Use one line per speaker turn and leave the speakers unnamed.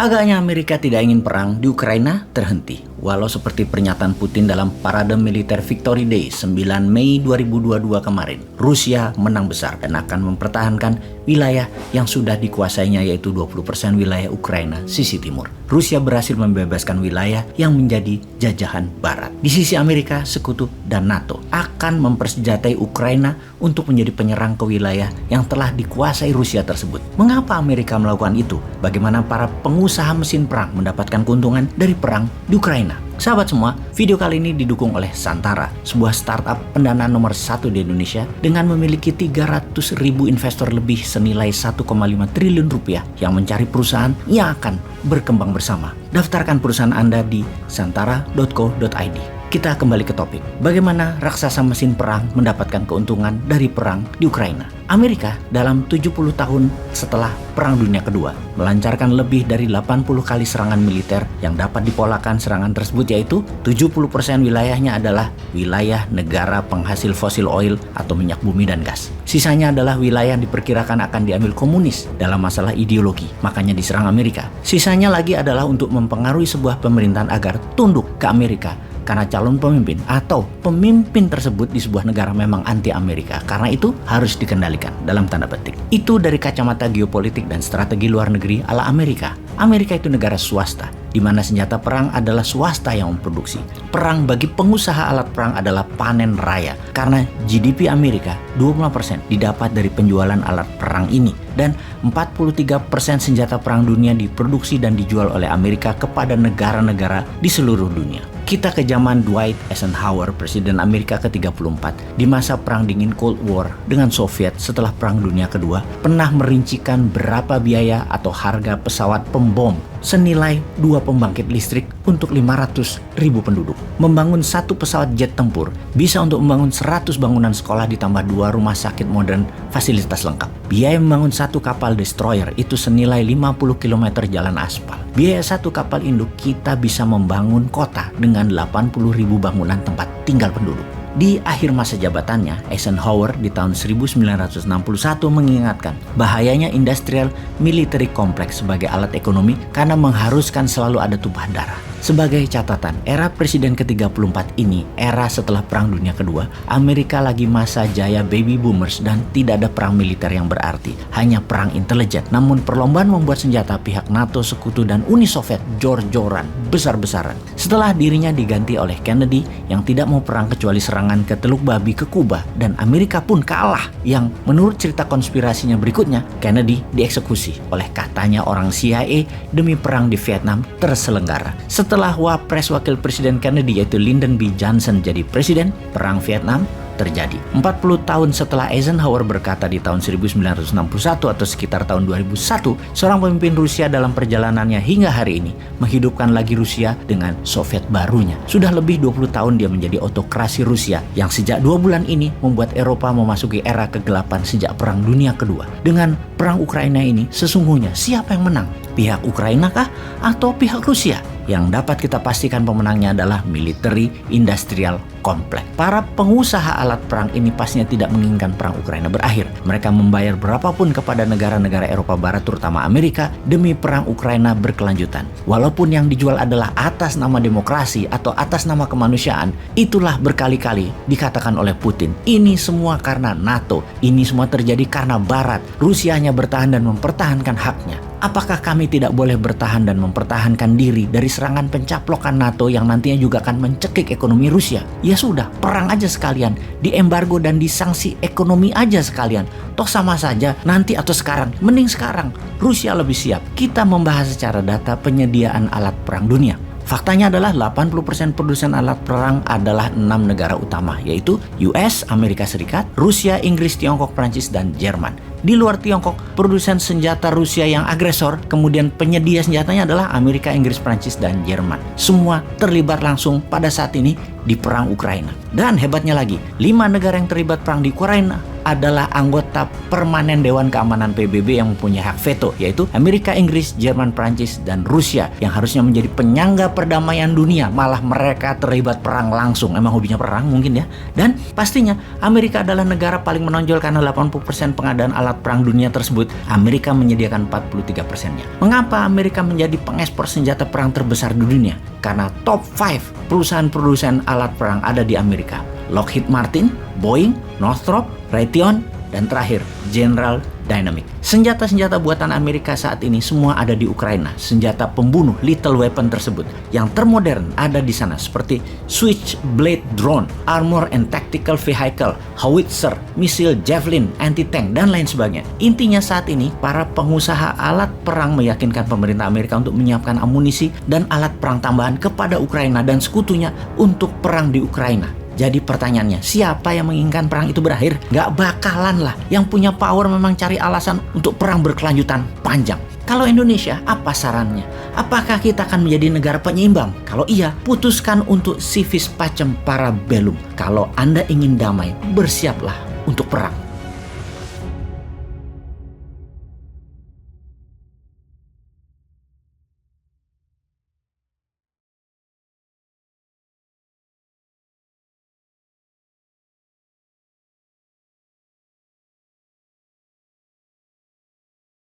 Agaknya Amerika tidak ingin perang di Ukraina terhenti. Walau seperti pernyataan Putin dalam parade militer Victory Day 9 Mei 2022 kemarin, Rusia menang besar dan akan mempertahankan wilayah yang sudah dikuasainya, yaitu 20% wilayah Ukraina sisi timur. Rusia berhasil membebaskan wilayah yang menjadi jajahan Barat. Di sisi Amerika, sekutu, dan NATO akan mempersenjatai Ukraina untuk menjadi penyerang ke wilayah yang telah dikuasai Rusia tersebut. Mengapa Amerika melakukan itu? Bagaimana para pengusaha mesin perang mendapatkan keuntungan dari perang di Ukraina? Sahabat semua, video kali ini didukung oleh Santara, sebuah startup pendanaan nomor 1 di Indonesia dengan memiliki 300.000 investor lebih senilai 1,5 triliun rupiah yang mencari perusahaan yang akan berkembang bersama. Daftarkan perusahaan Anda di santara.co.id. Kita kembali ke topik. Bagaimana raksasa mesin perang mendapatkan keuntungan dari perang di Ukraina? Amerika dalam 70 tahun setelah Perang Dunia Kedua melancarkan lebih dari 80 kali serangan militer yang dapat dipolakan serangan tersebut, yaitu 70% wilayahnya adalah wilayah negara penghasil fosil oil atau minyak bumi dan gas. Sisanya adalah wilayah yang diperkirakan akan diambil komunis dalam masalah ideologi, makanya diserang Amerika. Sisanya lagi adalah untuk mempengaruhi sebuah pemerintahan agar tunduk ke Amerika karena calon pemimpin atau pemimpin tersebut di sebuah negara memang anti Amerika. Karena itu harus dikendalikan dalam tanda petik. Itu dari kacamata geopolitik dan strategi luar negeri ala Amerika. Amerika itu negara swasta, di mana senjata perang adalah swasta yang memproduksi. Perang bagi pengusaha alat perang adalah panen raya, karena GDP Amerika 25% didapat dari penjualan alat perang ini, dan 43% senjata perang dunia diproduksi dan dijual oleh Amerika kepada negara-negara di seluruh dunia. Kita ke zaman Dwight Eisenhower, Presiden Amerika ke-34, di masa Perang Dingin Cold War dengan Soviet setelah Perang Dunia Kedua, pernah merincikan berapa biaya atau harga pesawat pembom senilai 2 pembangkit listrik untuk 500.000 penduduk. Membangun satu pesawat jet tempur bisa untuk membangun 100 bangunan sekolah ditambah 2 rumah sakit modern fasilitas lengkap. Biaya membangun satu kapal destroyer itu senilai 50 km jalan aspal. Biaya satu kapal induk kita bisa membangun kota dengan 80.000 bangunan tempat tinggal penduduk. Di akhir masa jabatannya, Eisenhower di tahun 1961 mengingatkan bahayanya industrial military complex sebagai alat ekonomi karena mengharuskan selalu ada tumpahan darah. Sebagai catatan, era Presiden ke-34 ini, era setelah Perang Dunia Kedua, Amerika lagi masa jaya baby boomers dan tidak ada perang militer yang berarti, hanya perang intelijen. Namun perlombaan membuat senjata pihak NATO, Sekutu, dan Uni Soviet jor-joran, besar-besaran. Setelah dirinya diganti oleh Kennedy yang tidak mau perang kecuali serangan ke Teluk Babi ke Kuba, dan Amerika pun kalah, yang menurut cerita konspirasinya berikutnya, Kennedy dieksekusi oleh katanya orang CIA demi perang di Vietnam terselenggara. Setelah Wapres Wakil Presiden Kennedy yaitu Lyndon B. Johnson jadi presiden, perang Vietnam terjadi. 40 tahun setelah Eisenhower berkata di tahun 1961 atau sekitar tahun 2001, seorang pemimpin Rusia dalam perjalanannya hingga hari ini menghidupkan lagi Rusia dengan Soviet barunya. Sudah lebih 20 tahun dia menjadi autokrasi Rusia yang sejak 2 bulan ini membuat Eropa memasuki era kegelapan sejak Perang Dunia Kedua. Dengan perang Ukraina ini, sesungguhnya siapa yang menang? Pihak Ukraina kah atau pihak Rusia? Yang dapat kita pastikan pemenangnya adalah military industrial complex. Para pengusaha alat perang ini pastinya tidak menginginkan perang Ukraina berakhir. Mereka membayar berapapun kepada negara-negara Eropa Barat terutama Amerika demi perang Ukraina berkelanjutan. Walaupun yang dijual adalah atas nama demokrasi atau atas nama kemanusiaan, itulah berkali-kali dikatakan oleh Putin. Ini semua karena NATO. Ini semua terjadi karena Barat. Rusia hanya bertahan dan mempertahankan haknya. Apakah kami tidak boleh bertahan dan mempertahankan diri dari serangan pencaplokan NATO yang nantinya juga akan mencekik ekonomi Rusia? Ya sudah, perang aja sekalian, diembargo dan disanksi ekonomi aja sekalian. Toh sama saja, nanti atau sekarang, mending sekarang. Rusia lebih siap. Kita membahas secara data penyediaan alat perang dunia. Faktanya adalah 80% produsen alat perang adalah 6 negara utama, yaitu US, Amerika Serikat, Rusia, Inggris, Tiongkok, Prancis, dan Jerman. Di luar Tiongkok, produsen senjata Rusia yang agresor, kemudian penyedia senjatanya adalah Amerika, Inggris, Prancis, dan Jerman. Semua terlibat langsung pada saat ini di perang Ukraina. Dan hebatnya lagi, 5 negara yang terlibat perang di Ukraina adalah anggota permanen Dewan Keamanan PBB yang mempunyai hak veto, yaitu Amerika, Inggris, Jerman, Prancis, dan Rusia yang harusnya menjadi penyangga perdamaian dunia. Malah mereka terlibat perang langsung. Emang hobinya perang mungkin ya. Dan pastinya Amerika adalah negara paling menonjol karena 80% pengadaan alat perang dunia tersebut Amerika menyediakan 43%-nya. Mengapa Amerika menjadi pengekspor senjata perang terbesar di dunia? Karena top 5 perusahaan-perusahaan alat perang ada di Amerika. Lockheed Martin, Boeing, Northrop, Raytheon, dan terakhir General Dynamics. Senjata-senjata buatan Amerika saat ini semua ada di Ukraina. Senjata pembunuh lethal weapon tersebut yang termodern ada di sana seperti Switchblade drone, armor and tactical vehicle, howitzer, misil Javelin, anti-tank, dan lain sebagainya. Intinya saat ini para pengusaha alat perang meyakinkan pemerintah Amerika untuk menyiapkan amunisi dan alat perang tambahan kepada Ukraina dan sekutunya untuk perang di Ukraina. Jadi pertanyaannya, siapa yang menginginkan perang itu berakhir? Gak bakalan lah. Yang punya power memang cari alasan untuk perang berkelanjutan panjang. Kalau Indonesia, apa sarannya? Apakah kita akan menjadi negara penyeimbang? Kalau iya, putuskan untuk civis pacem para bellum. Kalau Anda ingin damai, bersiaplah untuk perang.